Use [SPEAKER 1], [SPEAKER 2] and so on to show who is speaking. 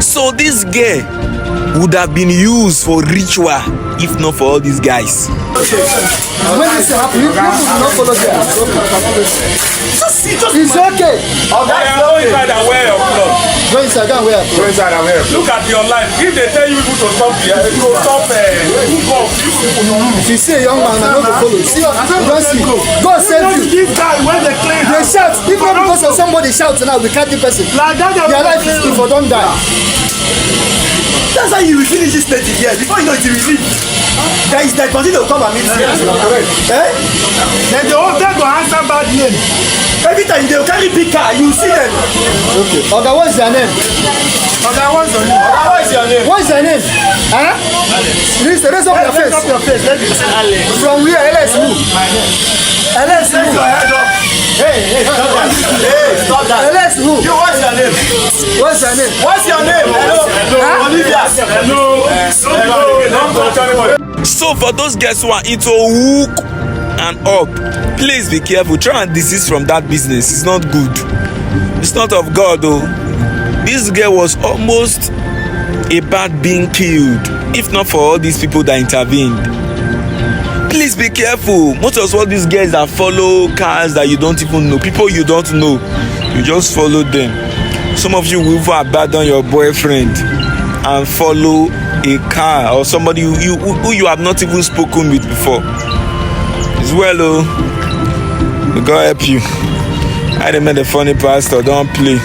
[SPEAKER 1] So this girl would have been used for ritual if not for all these guys.
[SPEAKER 2] When this happen, you not follow them. It's okay.
[SPEAKER 3] Go inside and wear your clothes.
[SPEAKER 2] Go inside and wear.
[SPEAKER 3] Go inside and wear. Look at your life. If they tell you to stop here, go stop.
[SPEAKER 2] If you see a young man, I know to follow. See, you don't see. God save you. They shout. If not because of somebody shouts now, we can't the person. Their life is if you don't die.
[SPEAKER 4] That's how you will finish this 30 years. Before you know it, you will leave. There is that person will come and meet you.
[SPEAKER 2] Correct.
[SPEAKER 4] Eh?
[SPEAKER 3] Then they all take to answer bad name.
[SPEAKER 4] Every time they will carry big car, you will see them.
[SPEAKER 2] Okay. Oga, what's your name?
[SPEAKER 3] Oga, what's your name?
[SPEAKER 4] Oga, what is your name?
[SPEAKER 2] What's your name? Huh? Raise up your face.
[SPEAKER 3] Raise up your face. Let me see.
[SPEAKER 2] From where? LS who? LS who?
[SPEAKER 4] Hey, stop that. Hey, stop that.
[SPEAKER 2] LS who?
[SPEAKER 4] You, what's your name?
[SPEAKER 2] What's your name?
[SPEAKER 4] What's your name? Hello.
[SPEAKER 2] Huh?
[SPEAKER 4] Olivia.
[SPEAKER 3] Hello.
[SPEAKER 1] So for those guys who are into hook and up, please be careful. Try and desist from that business. It's not good. It's not of God though. This girl was almost about being killed if not for all these people that intervened. Please be careful. Most of what these guys that follow cars that you don't even know, people you don't know, you just follow them. Some of you will abandon your boyfriend and follow a car or somebody who you have not even spoken with before. It's well, oh, God help you. I done met the funny pastor. Don't play.